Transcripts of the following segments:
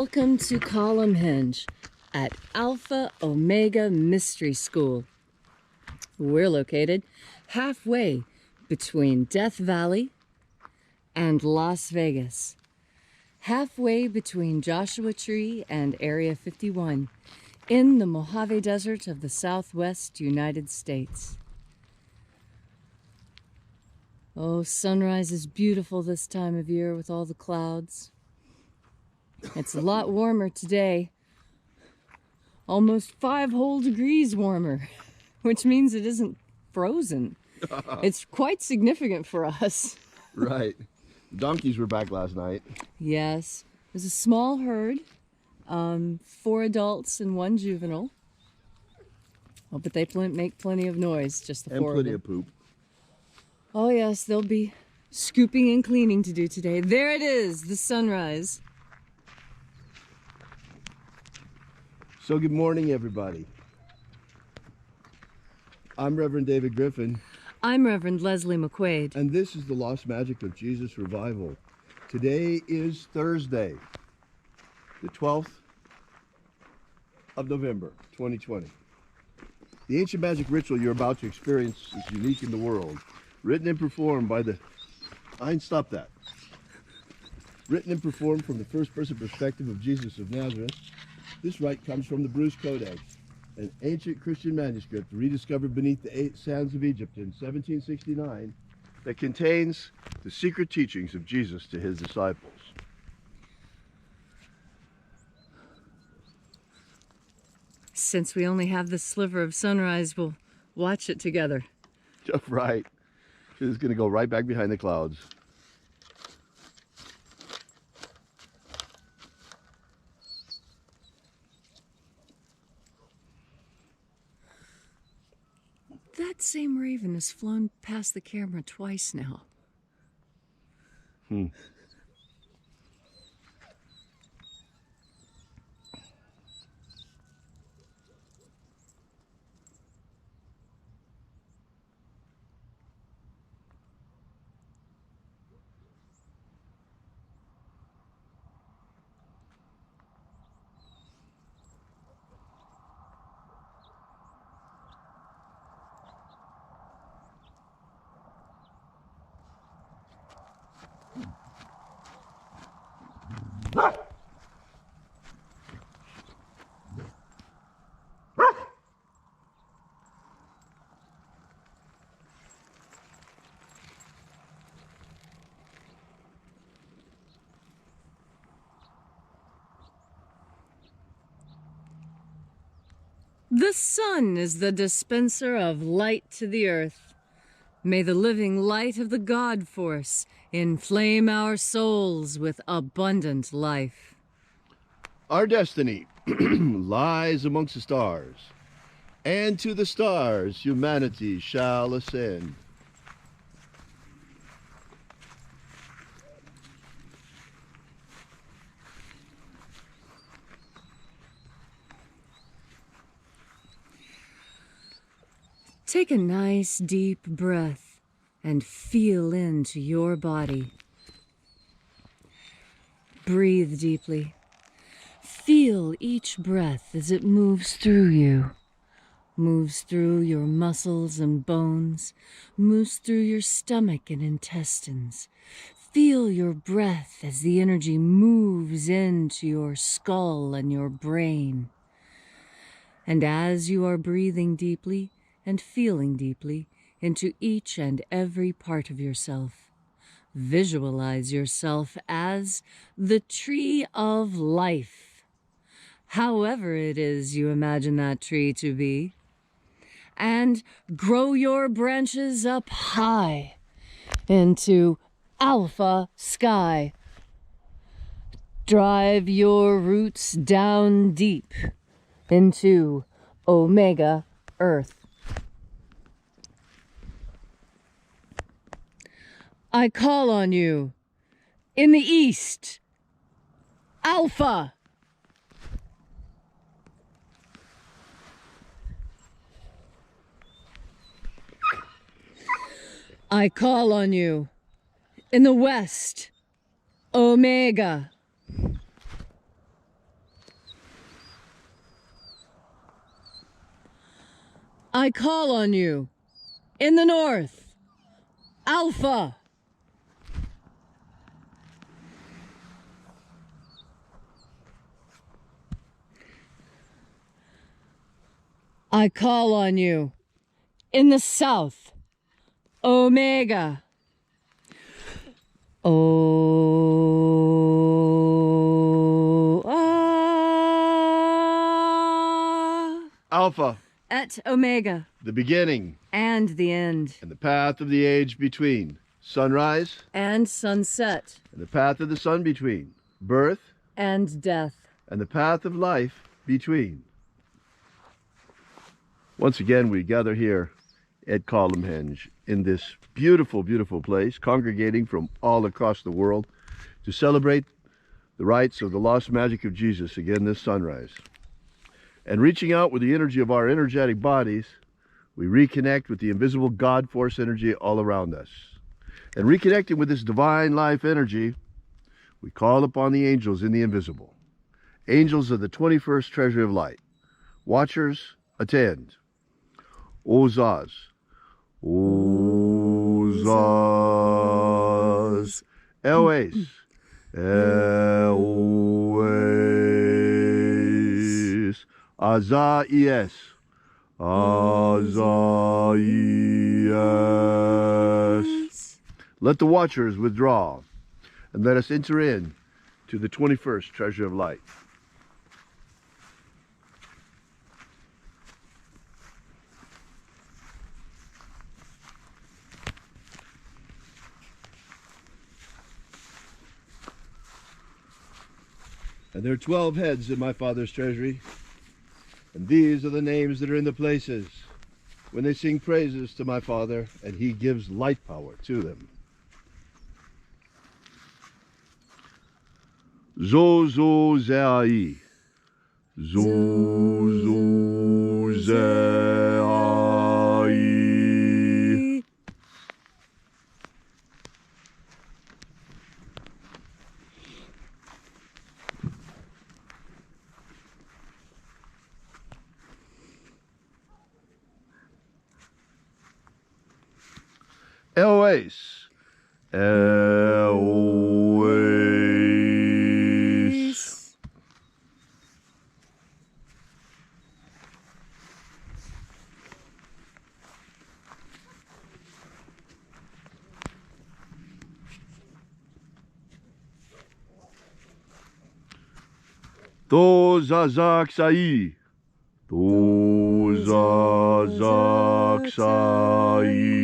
Welcome to Column Hinge at Alpha Omega Mystery School. We're located halfway between Death Valley and Las Vegas, halfway between Joshua Tree and Area 51 in the Mojave Desert of the Southwest United States. Oh, sunrise is beautiful this time of year with all the clouds. It's a lot warmer today, almost 5 whole degrees warmer, which means it isn't frozen. It's quite significant for us. Right. Donkeys were back last night. Yes. There's a small herd, 4 adults and 1 juvenile. Oh, but they make plenty of noise, just the 4 of them. And plenty of poop. Oh yes, they'll be scooping and cleaning to do today. There it is, the sunrise. So good morning, everybody. I'm Reverend David Griffin. I'm Reverend Leslie McQuaid. And this is the Lost Magic of Jesus Revival. Today is Thursday, the 12th of November, 2020. The ancient magic ritual you're about to experience is unique in the world. Written and performed by the... Stop that. Written and performed from the first-person perspective of Jesus of Nazareth. This rite comes from the Bruce Codex, an ancient Christian manuscript rediscovered beneath the sands of Egypt in 1769 that contains the secret teachings of Jesus to his disciples. Since we only have this sliver of sunrise, we'll watch it together. Right. It's going to go right back behind the clouds. That same raven has flown past the camera twice now. The sun is the dispenser of light to the earth. May the living light of the God force inflame our souls with abundant life. Our destiny lies amongst the stars, and to the stars humanity shall ascend. Take a nice deep breath and feel into your body. Breathe deeply. Feel each breath as it moves through you. Moves through your muscles and bones. Moves through your stomach and intestines. Feel your breath as the energy moves into your skull and your brain. And as you are breathing deeply, and feeling deeply into each and every part of yourself, visualize yourself as the tree of life, however it is you imagine that tree to be, and grow your branches up high into alpha sky. Drive your roots down deep into omega earth. I call on you in the east, Alpha. I call on you in the west, Omega. I call on you. In the north, Alpha. I call on you. In the south, Omega. Alpha, Et Omega. the beginning And the end. and the path of the age between. Sunrise And sunset. and the path of the sun between. Birth And death. and the path of life between. Once again, we gather here at Columhenge in this beautiful, beautiful place, congregating from all across the world to celebrate the rites of the lost magic of Jesus again this sunrise. And reaching out with the energy of our energetic bodies, we reconnect with the invisible God force energy all around us. And reconnecting with this divine life energy, we call upon the angels in the invisible. Angels of the 21st treasure of light. Watchers, attend. Ozaz. Ozaz. Elwes. Elwes. Azaies. Azaies. Let the watchers withdraw, and let us enter in to the 21st treasure of light. And there are 12 heads in my Father's treasury, and these are the names that are in the places when they sing praises to my Father, and he gives light power to them. Zozo Zeai. Zozo Zeai. Elwes. Elwes. Tozazaksai. Tozazaksai.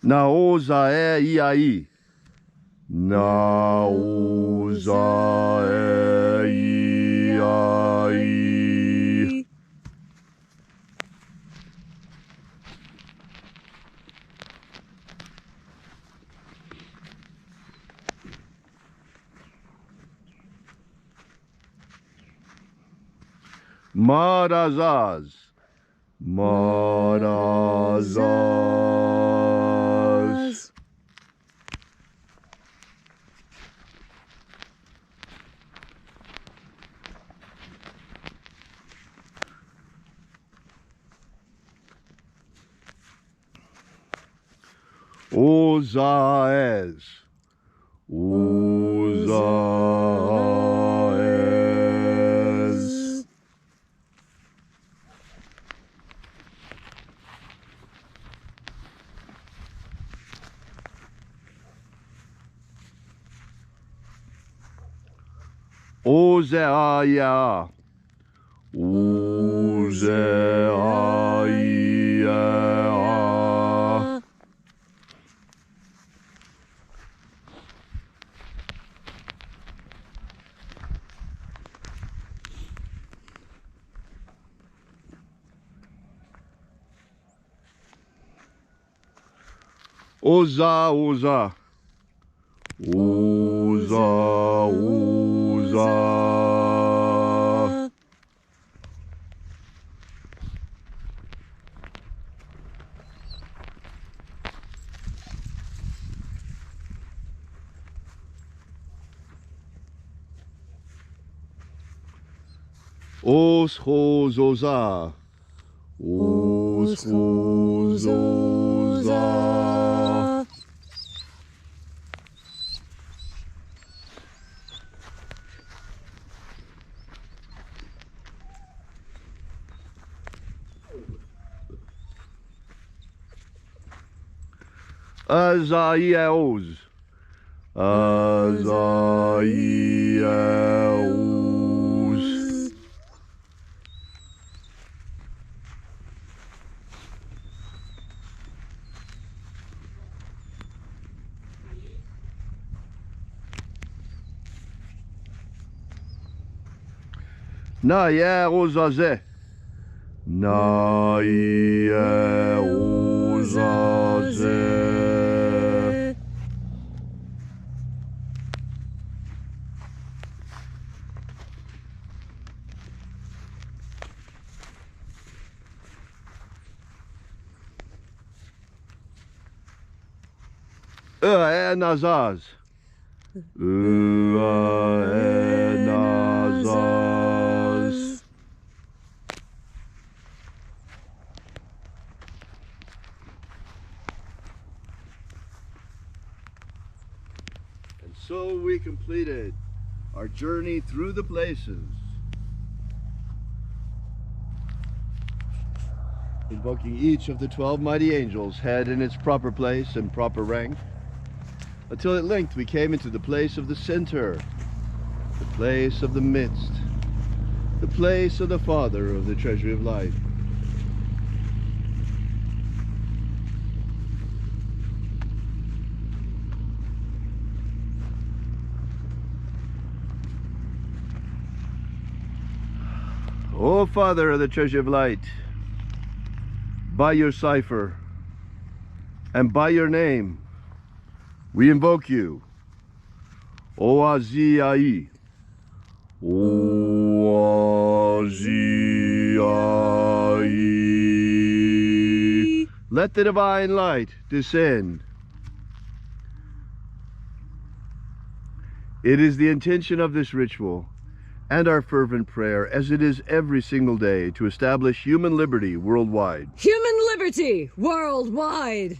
Naozae Iai. Naozae Iai. Marazaz. Marazaz. Ozaez. Ozaez. Ozeaya. Ozeaya. Oza, Oza. Oza, Oza. Os ho zoza. Os ho zoza. Azaios. Azaios. Na ye ozaze. Na ye ozaze. Nazaz. Nazaz. And so we completed our journey through the places, invoking each of the 12 mighty angels, head in its proper place and proper rank, until at length we came into the place of the center, the place of the midst, the place of the Father of the treasury of light. O Father of the treasury of light, by your cipher and by your name, we invoke you. Oazii. Oazii. Let the divine light descend. It is the intention of this ritual and our fervent prayer, as it is every single day, to establish human liberty worldwide. Human liberty worldwide.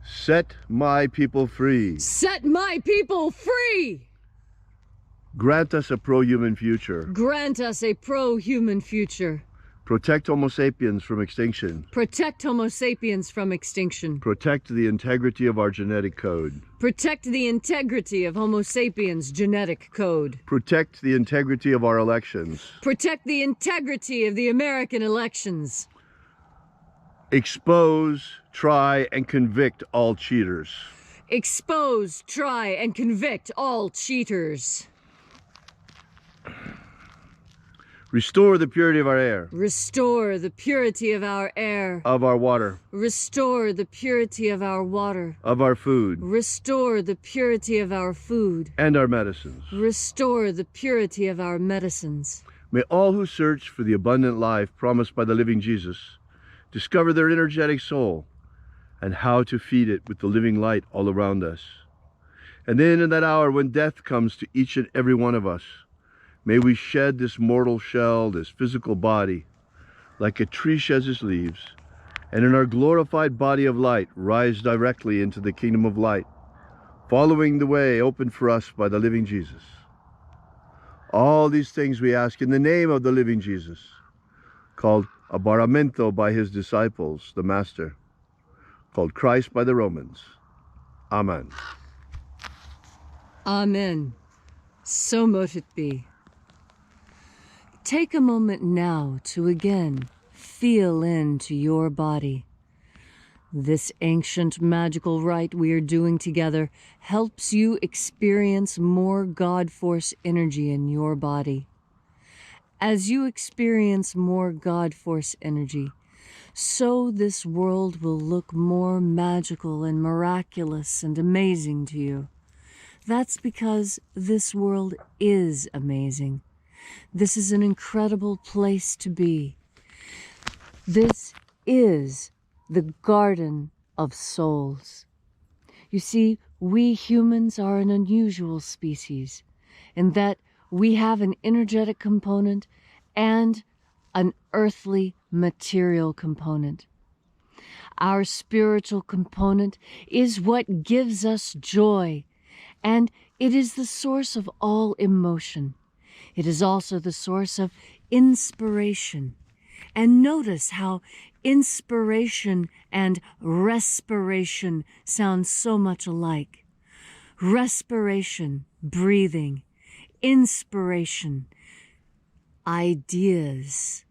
Set my people free. Set my people free. Grant us a pro-human future. Grant us a pro-human future. Protect Homo sapiens from extinction. Protect Homo sapiens from extinction. Protect the integrity of our genetic code. Protect the integrity of Homo sapiens' genetic code. Protect the integrity of our elections. Protect the integrity of the American elections. Expose, try, and convict all cheaters. Expose, try, and convict all cheaters. Restore the purity of our air. Restore the purity of our air. Of our water. Restore the purity of our water. Of our food. Restore the purity of our food. And our medicines. Restore the purity of our medicines. May all who search for the abundant life promised by the living Jesus discover their energetic soul and how to feed it with the living light all around us. And then in that hour when death comes to each and every one of us, may we shed this mortal shell, this physical body, like a tree sheds its leaves, and in our glorified body of light rise directly into the kingdom of light, following the way opened for us by the living Jesus. All these things we ask in the name of the living Jesus, called Abaramento by his disciples, the Master, called Christ by the Romans. Amen. Amen. So mote it be. Take a moment now to again feel into your body. This ancient magical rite we are doing together helps you experience more God Force energy in your body. As you experience more God Force energy, so this world will look more magical and miraculous and amazing to you. That's because this world is amazing. This is an incredible place to be. This is the Garden of Souls. You see, we humans are an unusual species in that we have an energetic component and an earthly material component. Our spiritual component is what gives us joy, and it is the source of all emotion. It is also the source of inspiration. And notice how inspiration and respiration sound so much alike. Respiration, breathing. Inspiration, ideas.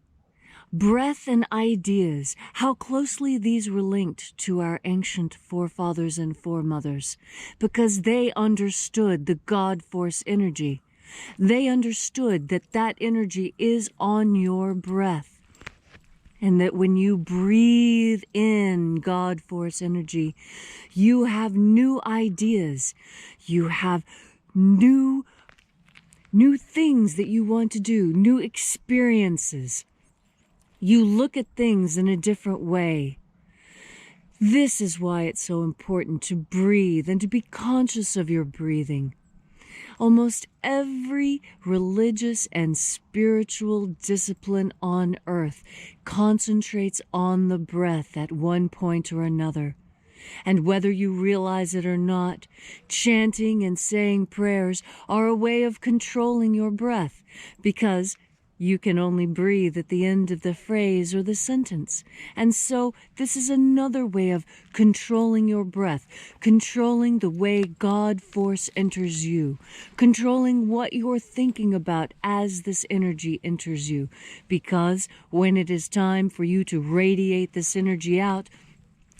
Breath and ideas, how closely these were linked to our ancient forefathers and foremothers, because they understood the God force energy. They understood that that energy is on your breath, and that when you breathe in God force energy, you have new ideas. You have new things that you want to do, new experiences. You look at things in a different way. This is why it's so important to breathe and to be conscious of your breathing. Almost every religious and spiritual discipline on earth concentrates on the breath at one point or another. And whether you realize it or not, chanting and saying prayers are a way of controlling your breath, because you can only breathe at the end of the phrase or the sentence. And so this is another way of controlling your breath, controlling the way God force enters you, controlling what you're thinking about as this energy enters you. Because when it is time for you to radiate this energy out,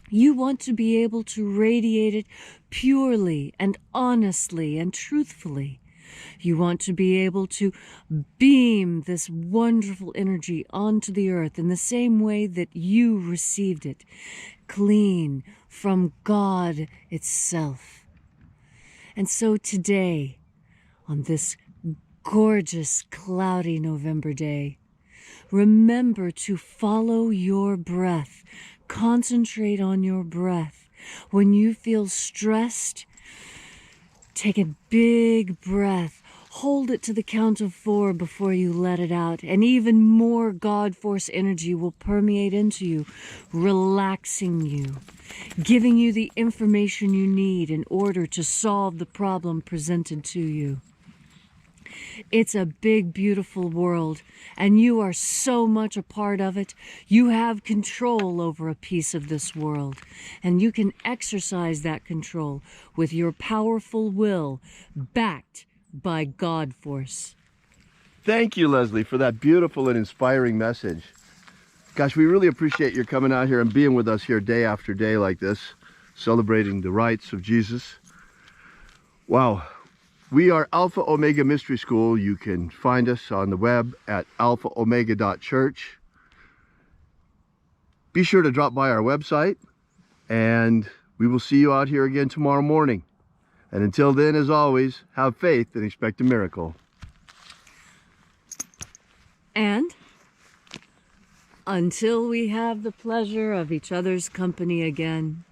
you want to be able to radiate it purely and honestly and truthfully. You want to be able to beam this wonderful energy onto the earth in the same way that you received it, clean from God itself. And so today, on this gorgeous, cloudy November day, remember to follow your breath. Concentrate on your breath. When you feel stressed, take a big breath. Hold it to the count of 4 before you let it out. And even more God force energy will permeate into you, relaxing you, giving you the information you need in order to solve the problem presented to you. It's a big, beautiful world, and you are so much a part of it. You have control over a piece of this world, and you can exercise that control with your powerful will, backed by God force. Thank you, Leslie, for that beautiful and inspiring message. Gosh, we really appreciate your coming out here and being with us here day after day like this, celebrating the rights of Jesus. Wow. We are Alpha Omega Mystery School. You can find us on the web at alphaomega.church. Be sure to drop by our website, and we will see you out here again tomorrow morning. And until then, as always, have faith and expect a miracle. And until we have the pleasure of each other's company again,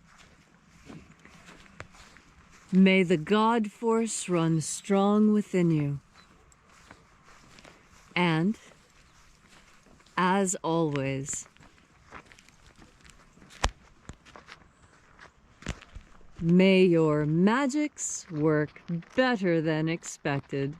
may the God force run strong within you. And, as always, may your magics work better than expected.